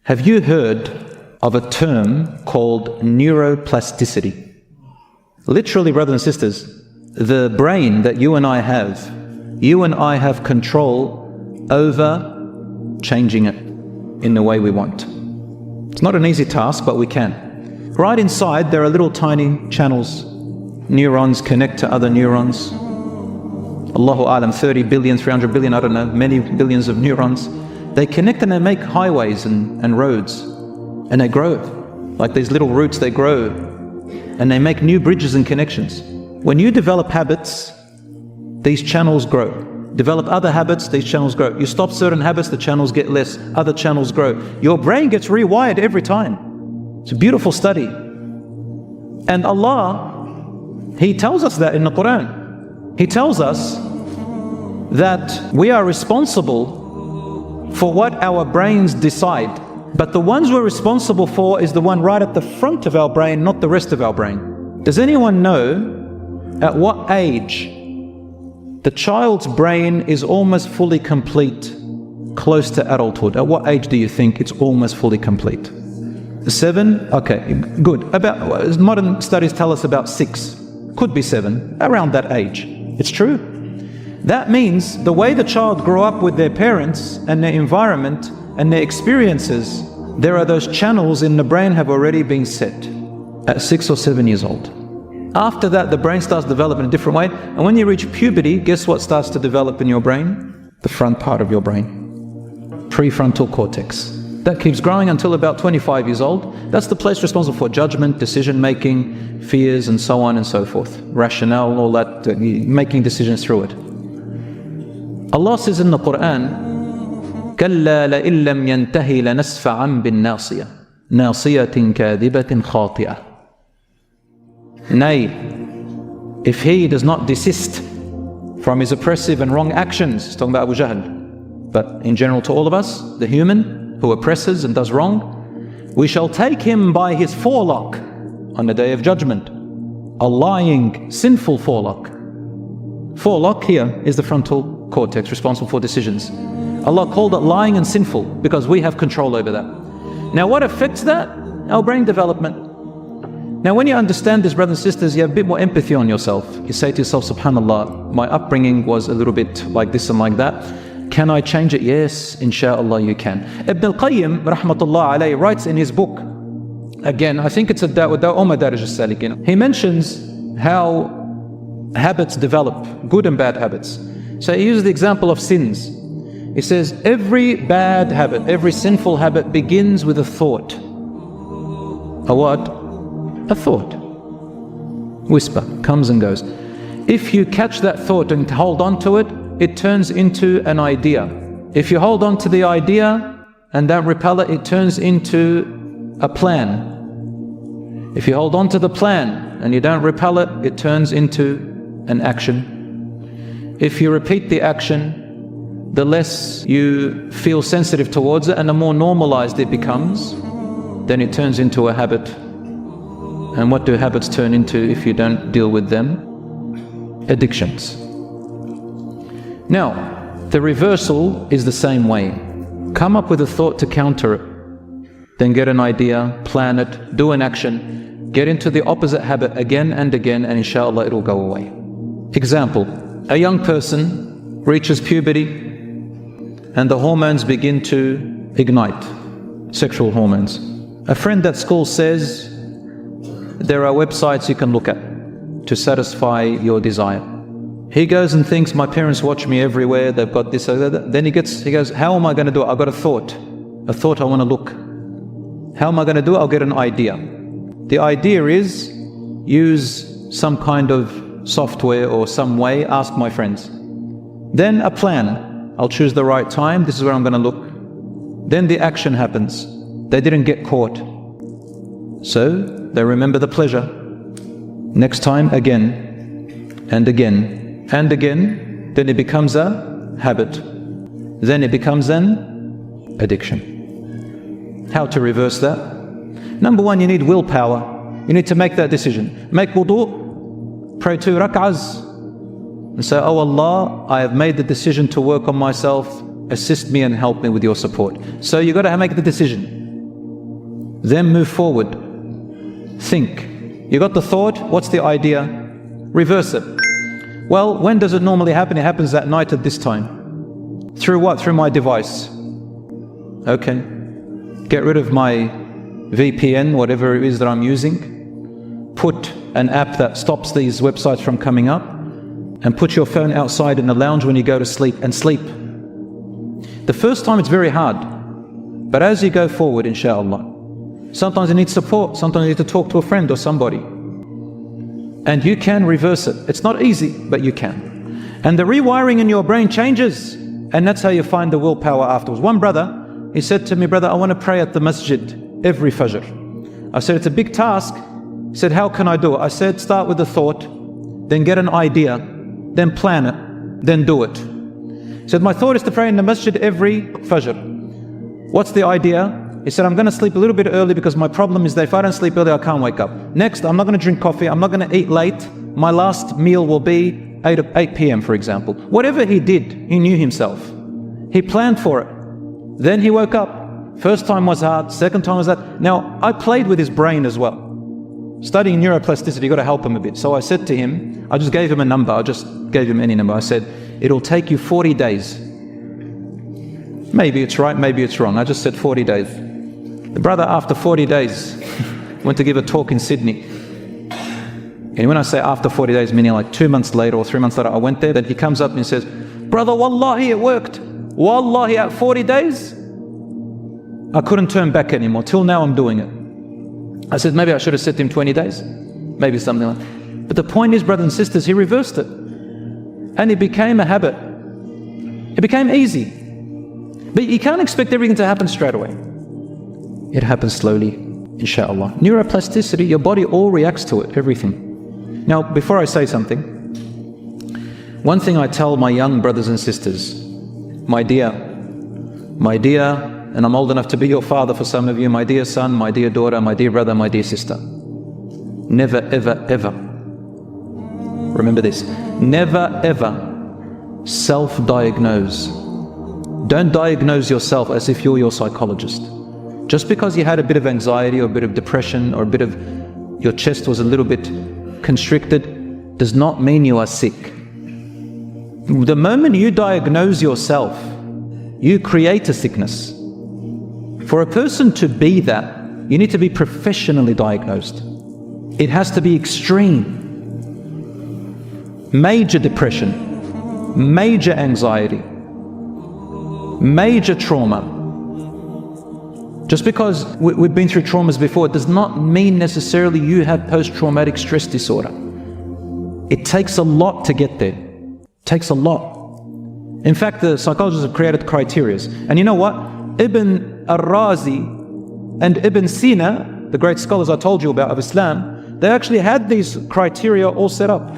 Have you heard of a term called neuroplasticity? Literally, brothers and sisters, the brain that you and I have control over changing it in the way we want. It's not an easy task, but we can. Right inside, there are little tiny channels. Neurons connect to other neurons. Allahu Alam, 30 billion, 300 billion, I don't know, many billions of neurons. They connect and they make highways and roads. And they grow. Like these little roots, they grow. And they make new bridges and connections. When you develop habits, these channels grow. Develop other habits, these channels grow. You stop certain habits, the channels get less, other channels grow. Your brain gets rewired every time. It's a beautiful study. And Allah, He tells us that in the Quran. He tells us that we are responsible for what our brains decide. But the ones we're responsible for is the one right at the front of our brain, not the rest of our brain. Does anyone know at what age the child's brain is almost fully complete, close to adulthood? At what age do you think it's almost fully complete? 7? Okay, good. About modern studies tell us about 6. Could be 7, around that age. It's true. That means the way the child grew up with their parents and their environment and their experiences, there are those channels in the brain have already been set at 6 or 7 years old. After that, the brain starts developing in a different way. And when you reach puberty, guess what starts to develop in your brain? The front part of your brain. Prefrontal cortex. That keeps growing until about 25 years old. That's the place responsible for judgment, decision-making, fears, and so on and so forth. Rationale, all that, making decisions through it. Allah says in the Quran, كَلَّا لَإِن لَّمْ يَنْتَهِ لَنَسْفَعًا بِالنَّاصِيَةِ نَاصِيَةٍ كَاذِبَةٍ خَاطِئَةٍ. Nay, if he does not desist from his oppressive and wrong actions, he's talking about Abu Jahl, but in general to all of us, the human who oppresses and does wrong, we shall take him by his forelock on the day of judgment, a lying, sinful forelock. Forelock here is the frontal cortex responsible for decisions. Allah called it lying and sinful because we have control over that. Now what affects that? Our brain development. Now when you understand this, brothers and sisters, you have a bit more empathy on yourself. You say to yourself, subhanallah, my upbringing was a little bit like this and like that. Can I change it? Yes, inshaAllah you can. Ibn al-Qayyim, rahmatullah alayhi, writes in his book, again, I think it's a Madarij al-Salikin. He mentions how habits develop, good and bad habits. So he uses the example of sins. He says, every bad habit, every sinful habit begins with a thought. A what? A thought. Whisper, comes and goes. If you catch that thought and hold on to it, it turns into an idea. If you hold on to the idea and don't repel it, it turns into a plan. If you hold on to the plan and you don't repel it, it turns into an action. If you repeat the action, the less you feel sensitive towards it and the more normalized it becomes, then it turns into a habit. And what do habits turn into if you don't deal with them? Addictions. Now, the reversal is the same way. Come up with a thought to counter it. Then get an idea, plan it, do an action, get into the opposite habit again and again, and inshallah it'll go away. Example, a young person reaches puberty and the hormones begin to ignite, sexual hormones. A friend at school says, there are websites you can look at to satisfy your desire. He goes and thinks, my parents watch me everywhere, they've got this, then he goes, how am I going to do it? I've got a thought I want to look. How am I going to do it? I'll get an idea. The idea is, use some kind of software or some way, ask my friends. Then a plan, I'll choose the right time, this is where I'm going to look. Then the action happens. They didn't get caught. So they remember the pleasure. Next time again, and again. And again, then it becomes a habit. Then it becomes an addiction. How to reverse that? Number one, you need willpower. You need to make that decision. Make wudu, pray 2 rak'ahs, and say, oh Allah, I have made the decision to work on myself, assist me and help me with your support. So you've got to make the decision. then move forward. Think. You got the thought, what's the idea? Reverse it. Well, when does it normally happen? It happens at night at this time. Through what? Through my device. Okay. Get rid of my VPN, whatever it is that I'm using. Put an app that stops these websites from coming up, and put your phone outside in the lounge when you go to sleep, and sleep. The first time it's very hard, but as you go forward, inshallah, sometimes you need support, sometimes you need to talk to a friend or somebody. And you can reverse it. It's not easy, but you can. And the rewiring in your brain changes, and that's how you find the willpower afterwards. One brother, he said to me, brother, I want to pray at the masjid every fajr. I said, it's a big task. He said, how can I do it? I said, start with a thought, then get an idea, then plan it, then do it. He said, my thought is to pray in the masjid every fajr. What's the idea? He said, I'm going to sleep a little bit early because my problem is that if I don't sleep early, I can't wake up. Next, I'm not going to drink coffee. I'm not going to eat late. My last meal will be 8 p.m., for example. Whatever he did, he knew himself. He planned for it. Then he woke up. First time was hard. Second time was hard. Now, I played with his brain as well. Studying neuroplasticity, you got to help him a bit. So I said to him, I just gave him a number. I just gave him any number. I said, it'll take you 40 days. Maybe it's right, maybe it's wrong. I just said 40 days. The brother, after 40 days, went to give a talk in Sydney. And when I say after 40 days, meaning like 2 months later or 3 months later, I went there. Then he comes up and he says, brother, wallahi, it worked. Wallahi, at 40 days, I couldn't turn back anymore. Till now, I'm doing it. I said, maybe I should have said to him 20 days. Maybe something like that. But the point is, brothers and sisters, he reversed it. And it became a habit. It became easy. But you can't expect everything to happen straight away. It happens slowly, inshallah. Neuroplasticity, your body all reacts to it, everything. Now, before I say something, one thing I tell my young brothers and sisters, my dear, and I'm old enough to be your father for some of you, my dear son, my dear daughter, my dear brother, my dear sister. Never, ever, ever. Remember this. Never, ever self-diagnose. Don't diagnose yourself as if you're your psychologist. Just because you had a bit of anxiety or a bit of depression or a bit of your chest was a little bit constricted does not mean you are sick. The moment you diagnose yourself, you create a sickness. For a person to be that, you need to be professionally diagnosed. It has to be extreme. Major depression, major anxiety, major trauma. Just because we've been through traumas before, it does not mean necessarily you have post-traumatic stress disorder. It takes a lot to get there. It takes a lot. In fact, the psychologists have created criteria. And you know what? Ibn al-Razi and Ibn Sina, the great scholars I told you about of Islam, they actually had these criteria all set up.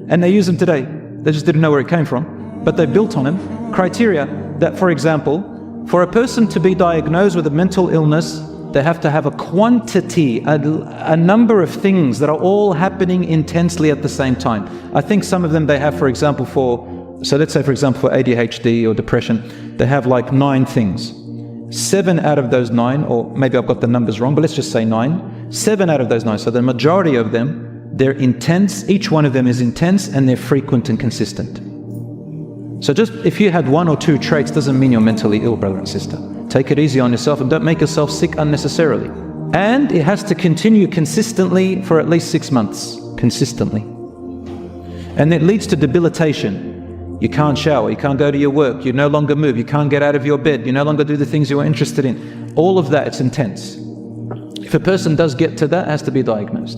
And they use them today. They just didn't know where it came from. But they built on them. Criteria that, for example, for a person to be diagnosed with a mental illness, they have to have a quantity, a number of things that are all happening intensely at the same time. I think some of them they have, for example, so let's say for example for ADHD or depression, they have like 9 things. 7 out of those 9, or maybe I've got the numbers wrong, but let's just say 9. 7 out of those 9, so the majority of them, they're intense, each one of them is intense and they're frequent and consistent. So just if you had 1 or 2 traits doesn't mean you're mentally ill, brother and sister. Take it easy on yourself and don't make yourself sick unnecessarily. And it has to continue consistently for at least 6 months, consistently. And it leads to debilitation. You can't shower, you can't go to your work, you no longer move, you can't get out of your bed, you no longer do the things you were interested in. All of that, it's intense. If a person does get to that, it has to be diagnosed.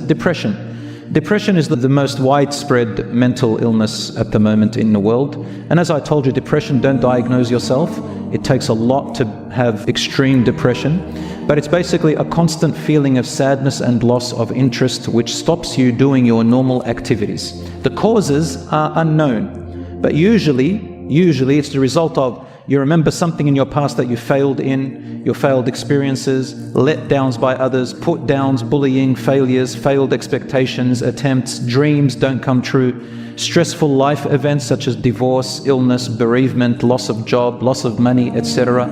Depression. Depression is the most widespread mental illness at the moment in the world. And as I told you, depression, don't diagnose yourself. It takes a lot to have extreme depression. But it's basically a constant feeling of sadness and loss of interest which stops you doing your normal activities. The causes are unknown, but usually it's the result of you remember something in your past that you failed in, your failed experiences, letdowns by others, put downs, bullying, failures, failed expectations, attempts, dreams don't come true, stressful life events such as divorce, illness, bereavement, loss of job, loss of money, etc.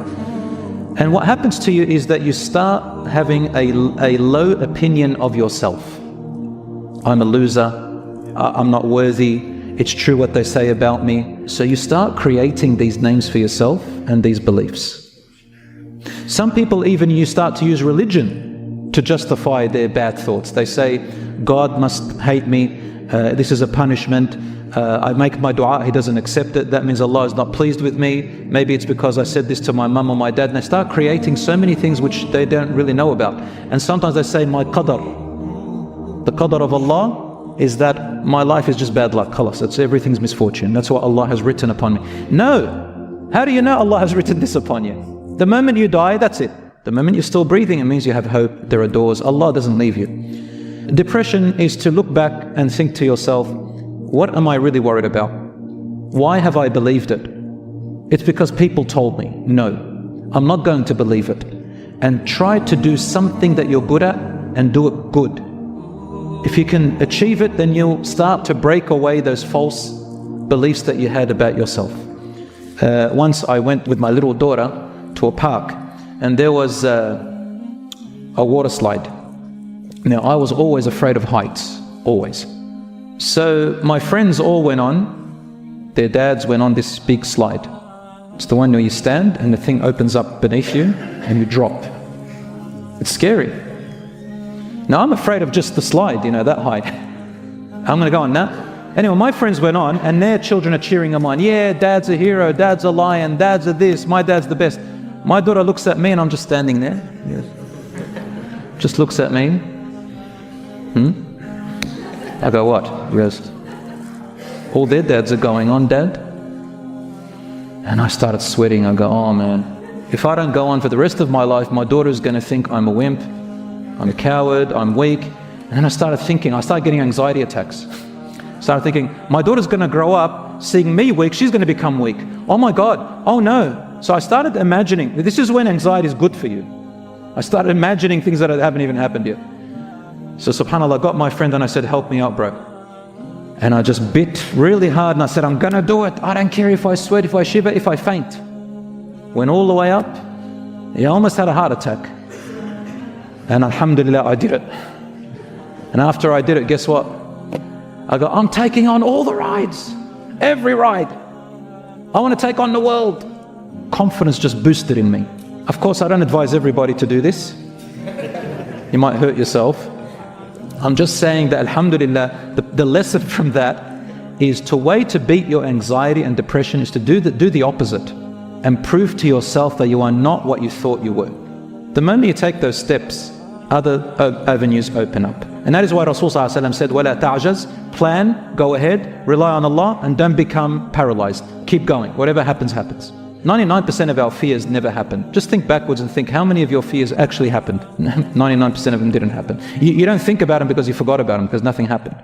And what happens to you is that you start having a low opinion of yourself. I'm a loser, I'm not worthy, it's true what they say about me. So you start creating these names for yourself and these beliefs. Some people even, you start to use religion to justify their bad thoughts. They say, God must hate me, this is a punishment, I make my dua, He doesn't accept it, that means Allah is not pleased with me, maybe it's because I said this to my mum or my dad. And they start creating so many things which they don't really know about. And sometimes they say, my qadar, the qadar of Allah is that my life is just bad luck, khalas, it's everything's misfortune, that's what Allah has written upon me. No! How do you know Allah has written this upon you? The moment you die, that's it. The moment you're still breathing, it means you have hope, there are doors, Allah doesn't leave you. Depression is to look back and think to yourself, what am I really worried about? Why have I believed it? It's because people told me. No, I'm not going to believe it. And try to do something that you're good at and do it good. If you can achieve it, then you'll start to break away those false beliefs that you had about yourself. Once I went with my little daughter to a park, and there was a water slide. Now, I was always afraid of heights, always. So my friends all went on, their dads went on this big slide. It's the one where you stand and the thing opens up beneath you and you drop. It's scary. Now I'm afraid of just the slide, you know, that height. I'm going to go on that. Anyway, my friends went on and their children are cheering them on. Yeah, dad's a hero, dad's a lion, dad's a this, my dad's the best. My daughter looks at me and I'm just standing there. Just looks at me. I go, what? He goes, all their dads are going on, Dad. And I started sweating. I go, oh man, if I don't go on for the rest of my life, my daughter's going to think I'm a wimp, I'm a coward, I'm weak. And then I started thinking, I started getting anxiety attacks. I started thinking, my daughter's going to grow up seeing me weak, she's going to become weak. Oh my God, oh no. So I started imagining, this is when anxiety is good for you. I started imagining things that haven't even happened yet. So subhanAllah, I got my friend and I said, help me out, bro. And I just bit really hard and I said, I'm gonna do it. I don't care if I sweat, if I shiver, if I faint. Went all the way up. He almost had a heart attack. And alhamdulillah, I did it. And after I did it, guess what? I go, I'm taking on all the rides. Every ride. I want to take on the world. Confidence just boosted in me. Of course, I don't advise everybody to do this. You might hurt yourself. I'm just saying that alhamdulillah, the lesson from that is to way to beat your anxiety and depression is to do the opposite and prove to yourself that you are not what you thought you were. The moment you take those steps, other avenues open up. And that is why Rasul ﷺ said, وَلَا تَعْجَزْ, plan, go ahead, rely on Allah and don't become paralyzed. Keep going, whatever happens, happens. 99% of our fears never happen. Just think backwards and think how many of your fears actually happened. 99% of them didn't happen. You don't think about them because you forgot about them, because nothing happened.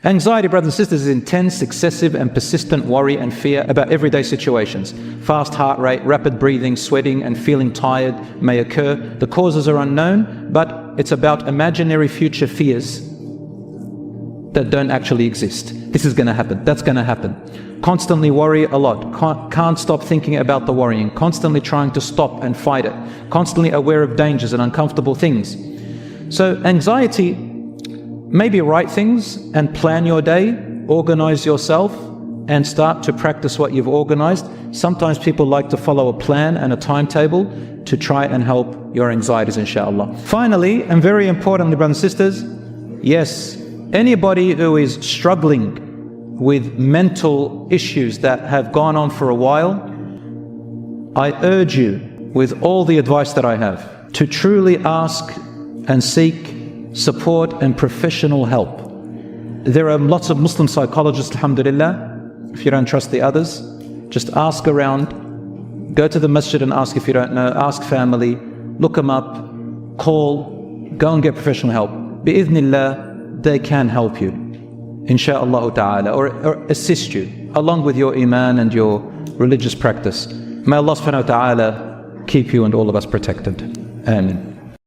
Anxiety, brothers and sisters, is intense, excessive and persistent worry and fear about everyday situations. Fast heart rate, rapid breathing, sweating and feeling tired may occur. The causes are unknown, but it's about imaginary future fears that don't actually exist. This is going to happen, that's going to happen. Constantly worry a lot, can't stop thinking about the worrying, constantly trying to stop and fight it, constantly aware of dangers and uncomfortable things. So anxiety, maybe write things and plan your day, organize yourself and start to practice what you've organized. Sometimes people like to follow a plan and a timetable to try and help your anxieties, inshallah. Finally, and very importantly, brothers and sisters, yes, anybody who is struggling with mental issues that have gone on for a while, I urge you, with all the advice that I have, to truly ask and seek support and professional help. There are lots of Muslim psychologists, alhamdulillah. If you don't trust the others, just ask around, go to the masjid and ask if you don't know, ask family, look them up, call, go and get professional help. Bi-idhnillah, they can help you, insha'Allah ta'ala, or assist you along with your iman and your religious practice. May Allah subhanahu wa ta'ala keep you and all of us protected. Amen.